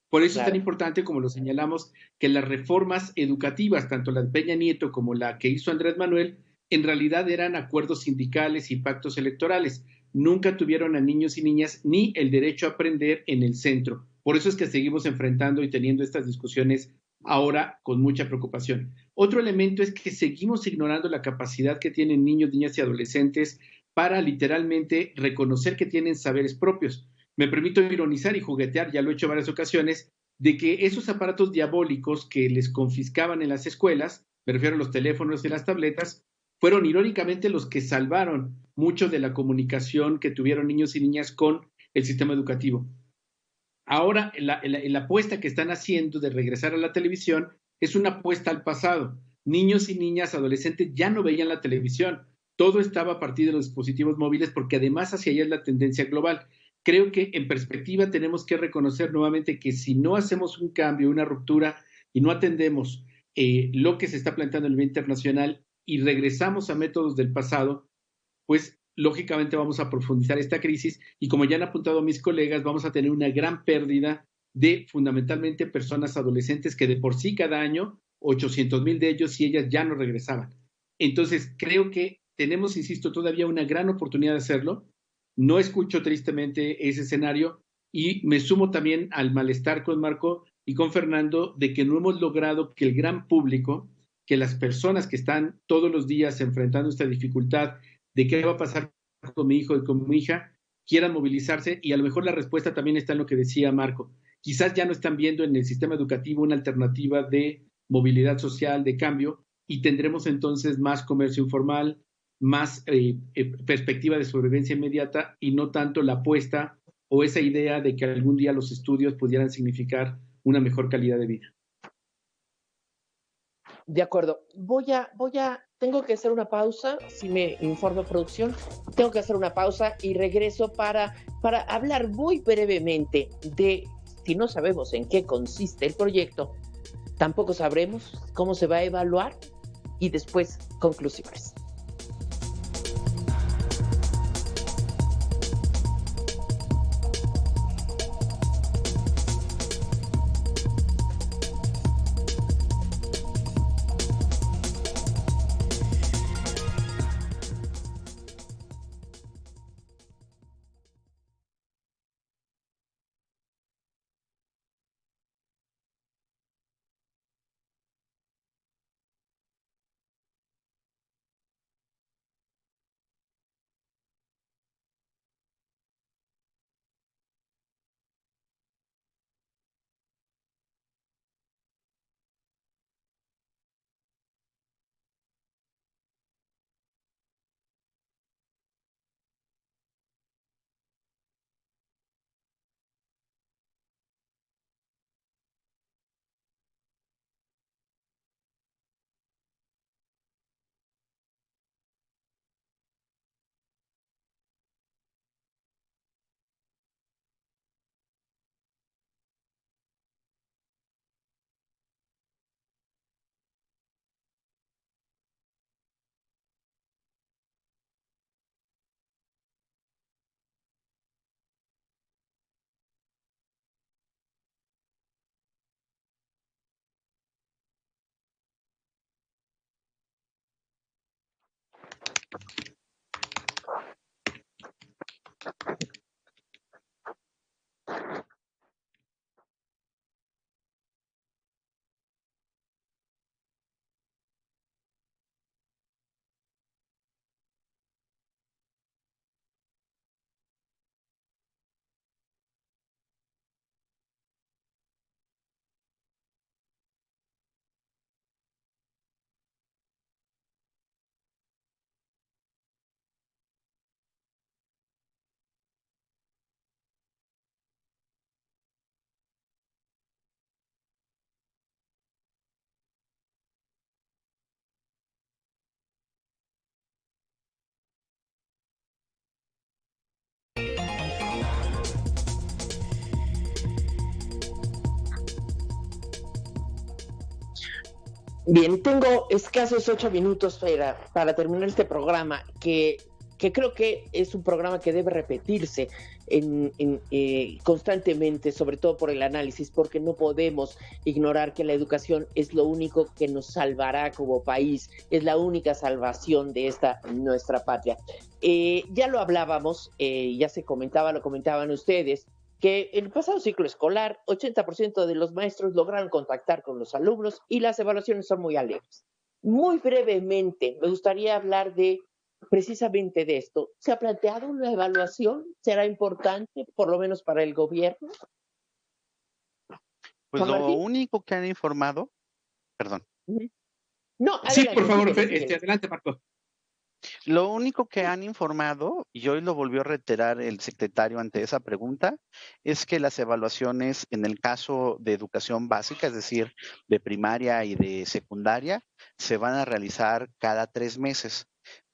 Por eso es tan importante, como lo señalamos, que las reformas educativas, tanto la de Peña Nieto como la que hizo Andrés Manuel, en realidad eran acuerdos sindicales y pactos electorales. Nunca tuvieron a niños y niñas ni el derecho a aprender en el centro. Por eso es que seguimos enfrentando y teniendo estas discusiones ahora con mucha preocupación. Otro elemento es que seguimos ignorando la capacidad que tienen niños, niñas y adolescentes para literalmente reconocer que tienen saberes propios. Me permito ironizar y juguetear, ya lo he hecho en varias ocasiones, de que esos aparatos diabólicos que les confiscaban en las escuelas, me refiero a los teléfonos y las tabletas, fueron irónicamente los que salvaron mucho de la comunicación que tuvieron niños y niñas con el sistema educativo. Ahora, la apuesta que están haciendo de regresar a la televisión es una apuesta al pasado. Niños y niñas, adolescentes ya no veían la televisión. Todo estaba a partir de los dispositivos móviles porque además hacia allá es la tendencia global. Creo que en perspectiva tenemos que reconocer nuevamente que si no hacemos un cambio, una ruptura y no atendemos lo que se está planteando en el nivel internacional y regresamos a métodos del pasado, pues lógicamente vamos a profundizar esta crisis y como ya han apuntado mis colegas, vamos a tener una gran pérdida de fundamentalmente personas adolescentes que de por sí cada año 800,000 de ellos y ellas ya no regresaban. Entonces creo que tenemos, insisto, todavía una gran oportunidad de hacerlo. No escucho tristemente ese escenario y me sumo también al malestar con Marco y con Fernando de que no hemos logrado que el gran público, que las personas que están todos los días enfrentando esta dificultad de qué va a pasar con mi hijo y con mi hija, quieran movilizarse y a lo mejor la respuesta también está en lo que decía Marco. Quizás ya no están viendo en el sistema educativo una alternativa de movilidad social, de cambio, y tendremos entonces más comercio informal, más perspectiva de sobrevivencia inmediata y no tanto la apuesta o esa idea de que algún día los estudios pudieran significar una mejor calidad de vida. De acuerdo. Tengo que hacer una pausa, si me informa producción, tengo que hacer una pausa y regreso para hablar muy brevemente de, si no sabemos en qué consiste el proyecto, tampoco sabremos cómo se va a evaluar y después conclusiones. Bien, tengo escasos 8 minutos para terminar este programa, que creo que es un programa que debe repetirse constantemente, sobre todo por el análisis, porque no podemos ignorar que la educación es lo único que nos salvará como país, es la única salvación de esta nuestra patria. Ya lo hablábamos, ya se comentaba, lo comentaban ustedes, que en el pasado ciclo escolar, 80% de los maestros lograron contactar con los alumnos y las evaluaciones son muy alegres. Muy brevemente, me gustaría hablar precisamente de esto. ¿Se ha planteado una evaluación? ¿Será importante, por lo menos para el gobierno? Pues Juan lo Martín. único que han informado, perdón. No, Sí, adelante, por favor, síguele. adelante, Marco. Lo único que han informado, y hoy lo volvió a reiterar el secretario ante esa pregunta, es que las evaluaciones en el caso de educación básica, es decir, de primaria y de secundaria, se van a realizar cada 3 meses.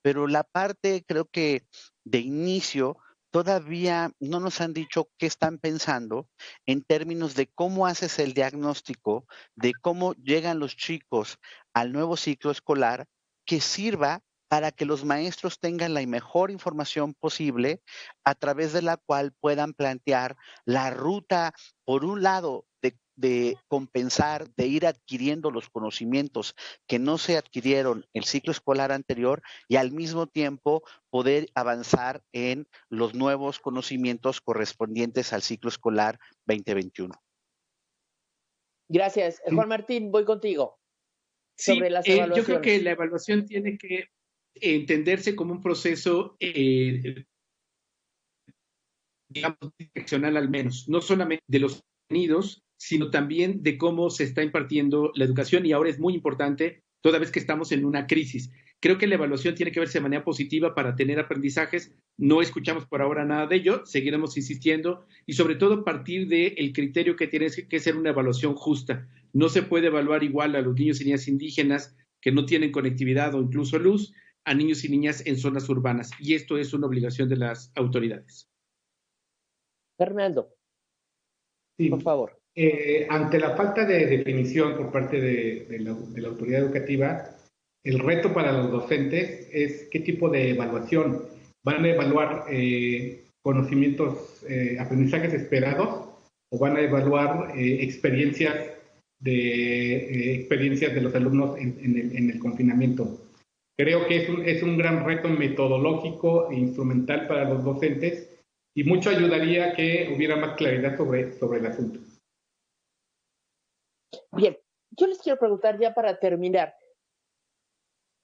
Pero la parte, creo que de inicio, todavía no nos han dicho qué están pensando en términos de cómo haces el diagnóstico, de cómo llegan los chicos al nuevo ciclo escolar que sirva para que los maestros tengan la mejor información posible a través de la cual puedan plantear la ruta, por un lado, de compensar, de ir adquiriendo los conocimientos que no se adquirieron el ciclo escolar anterior y al mismo tiempo poder avanzar en los nuevos conocimientos correspondientes al ciclo escolar 2021. Gracias. Juan Martín, voy contigo. Sí, Sobre las yo creo que evaluaciones. la evaluación tiene que entenderse como un proceso, digamos, direccional al menos, no solamente de los contenidos, sino también de cómo se está impartiendo la educación y ahora es muy importante toda vez que estamos en una crisis. Creo que la evaluación tiene que verse de manera positiva para tener aprendizajes. No escuchamos por ahora nada de ello, seguiremos insistiendo y sobre todo partir del criterio que tiene que ser una evaluación justa. No se puede evaluar igual a los niños y niñas indígenas que no tienen conectividad o incluso luz a niños y niñas en zonas urbanas y esto es una obligación de las autoridades. Fernando, Sí. por favor. Ante la falta de definición por parte de la autoridad educativa, el reto para los docentes es qué tipo de evaluación. ¿Van a evaluar conocimientos, aprendizajes esperados o van a evaluar experiencias de los alumnos en el confinamiento? Creo que es un gran reto metodológico e instrumental para los docentes y mucho ayudaría a que hubiera más claridad sobre el asunto. Bien, yo les quiero preguntar ya para terminar,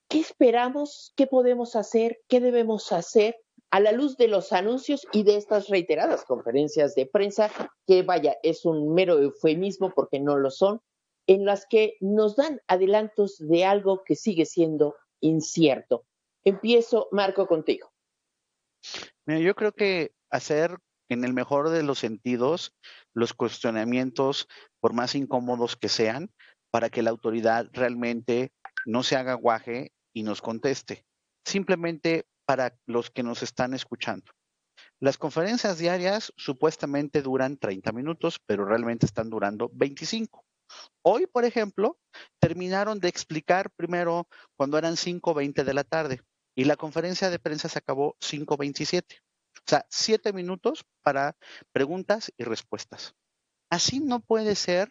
¿qué esperamos? ¿Qué podemos hacer? ¿Qué debemos hacer a la luz de los anuncios y de estas reiteradas conferencias de prensa, que vaya, es un mero eufemismo porque no lo son, en las que nos dan adelantos de algo que sigue siendo incierto? Empiezo, Marco, contigo. Mira, yo creo que hacer en el mejor de los sentidos los cuestionamientos, por más incómodos que sean, para que la autoridad realmente no se haga guaje y nos conteste. Simplemente para los que nos están escuchando. Las conferencias diarias supuestamente duran 30 minutos, pero realmente están durando 25. Hoy, por ejemplo, terminaron de explicar primero cuando eran 5:20 de la tarde y la conferencia de prensa se acabó 5:27. O sea, 7 minutos para preguntas y respuestas. Así no puede ser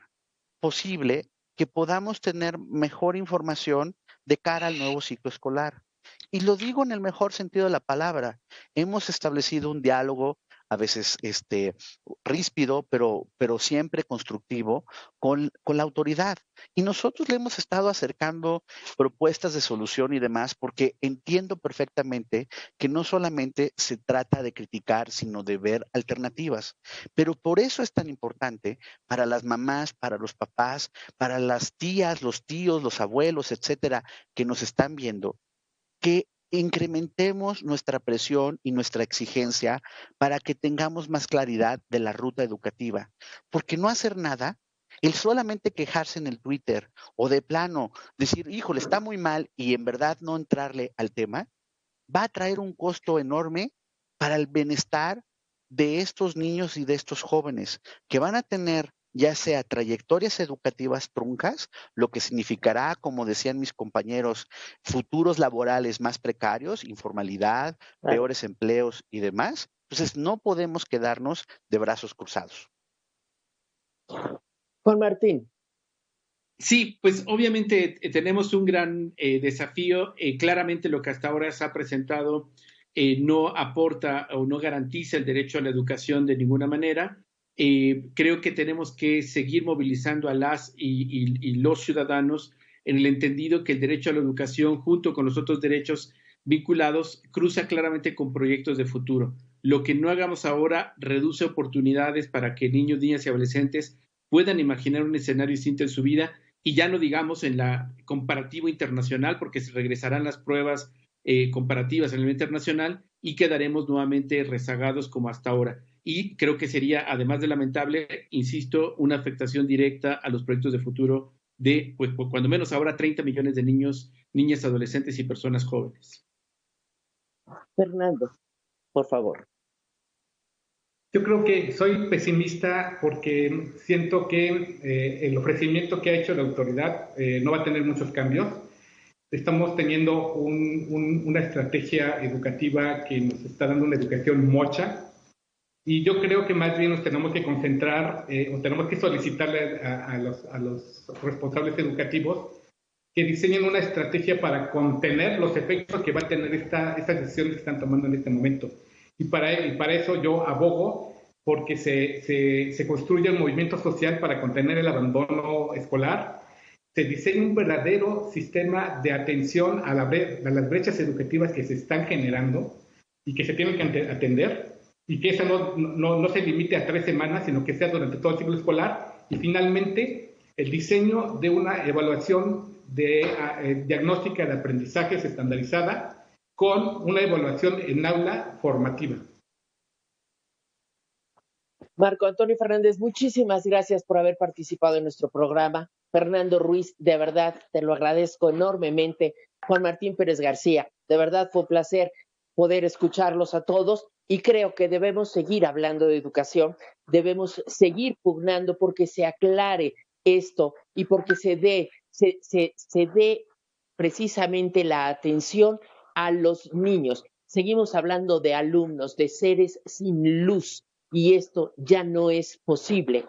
posible que podamos tener mejor información de cara al nuevo ciclo escolar. Y lo digo en el mejor sentido de la palabra. Hemos establecido un diálogo, a veces ríspido, pero siempre constructivo con la autoridad. Y nosotros le hemos estado acercando propuestas de solución y demás, porque entiendo perfectamente que no solamente se trata de criticar, sino de ver alternativas. Pero por eso es tan importante para las mamás, para los papás, para las tías, los tíos, los abuelos, etcétera, que nos están viendo, que incrementemos nuestra presión y nuestra exigencia para que tengamos más claridad de la ruta educativa. Porque no hacer nada, el solamente quejarse en el Twitter o de plano decir, híjole, está muy mal y en verdad no entrarle al tema, va a traer un costo enorme para el bienestar de estos niños y de estos jóvenes que van a tener ya sea trayectorias educativas truncas, lo que significará, como decían mis compañeros, futuros laborales más precarios, informalidad, peores empleos y demás. Entonces, no podemos quedarnos de brazos cruzados. Juan Martín. Sí, pues obviamente tenemos un gran desafío. Claramente lo que hasta ahora se ha presentado no aporta o no garantiza el derecho a la educación de ninguna manera. Creo que tenemos que seguir movilizando a las y los ciudadanos en el entendido que el derecho a la educación, junto con los otros derechos vinculados, cruza claramente con proyectos de futuro. Lo que no hagamos ahora reduce oportunidades para que niños, niñas y adolescentes puedan imaginar un escenario distinto en su vida, y ya no digamos en la comparativo internacional, porque se regresarán las pruebas comparativas a nivel internacional y quedaremos nuevamente rezagados como hasta ahora. Y creo que sería, además de lamentable, insisto, una afectación directa a los proyectos de futuro de, pues, cuando menos ahora, 30 millones de niños, niñas, adolescentes y personas jóvenes. Fernando, por favor. Yo creo que soy pesimista porque siento que el ofrecimiento que ha hecho la autoridad no va a tener muchos cambios. Estamos teniendo una estrategia educativa que nos está dando una educación mocha, y yo creo que más bien nos tenemos que concentrar o tenemos que solicitarle a los responsables educativos que diseñen una estrategia para contener los efectos que va a tener estas decisiones que están tomando en este momento. Y para eso yo abogo porque se construya un movimiento social para contener el abandono escolar, se diseñe un verdadero sistema de atención a las brechas educativas que se están generando y que se tienen que atender, y que eso no se limite a 3 semanas, sino que sea durante todo el ciclo escolar. Y finalmente, el diseño de una evaluación diagnóstica de aprendizajes estandarizada con una evaluación en aula formativa. Marco Antonio Fernández, muchísimas gracias por haber participado en nuestro programa. Fernando Ruiz, de verdad te lo agradezco enormemente. Juan Martín Pérez García, de verdad fue un placer poder escucharlos a todos, y creo que debemos seguir hablando de educación, debemos seguir pugnando porque se aclare esto y porque se dé precisamente la atención a los niños. Seguimos hablando de alumnos, de seres sin luz, y esto ya no es posible.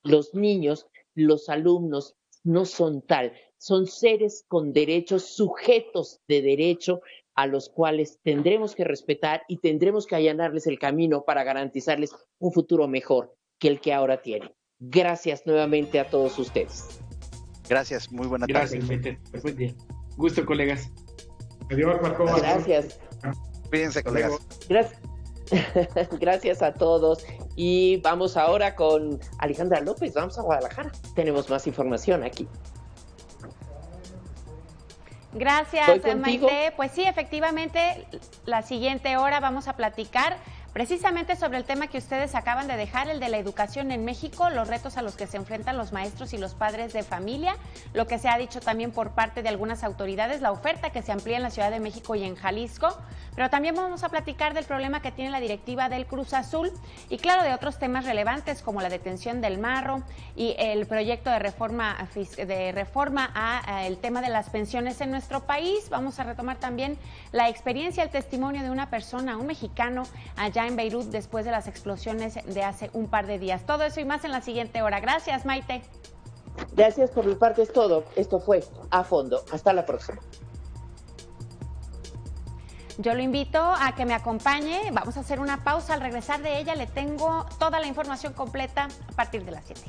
Los niños, los alumnos no son tal, son seres con derechos, sujetos de derecho, a los cuales tendremos que respetar y tendremos que allanarles el camino para garantizarles un futuro mejor que el que ahora tienen. Gracias nuevamente a todos ustedes. Gracias, muy buena tarde. Gracias, Maite. Pues muy bien. Gusto, colegas. Adiós, Marco. Gracias. Cuídense, colegas. Gracias. Gracias a todos. Y vamos ahora con Alejandra López. Vamos a Guadalajara. Tenemos más información aquí. Gracias, Maite. Pues sí, efectivamente, la siguiente hora vamos a platicar precisamente sobre el tema que ustedes acaban de dejar, el de la educación en México, los retos a los que se enfrentan los maestros y los padres de familia, lo que se ha dicho también por parte de algunas autoridades, la oferta que se amplía en la Ciudad de México y en Jalisco, pero también vamos a platicar del problema que tiene la directiva del Cruz Azul y claro, de otros temas relevantes como la detención del Marro y el proyecto de reforma a el tema de las pensiones en nuestro país. Vamos a retomar también la experiencia, el testimonio de una persona, un mexicano, allá en Beirut después de las explosiones de hace un par de días. Todo eso y más en la siguiente hora. Gracias, Maite. Gracias por mi parte, es todo. Esto fue A Fondo. Hasta la próxima. Yo lo invito a que me acompañe. Vamos a hacer una pausa. Al regresar de ella le tengo toda la información completa a partir de las 7.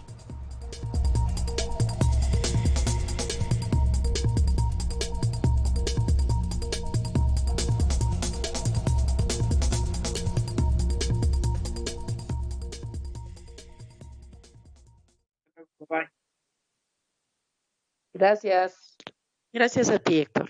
Gracias. Gracias a ti, Héctor.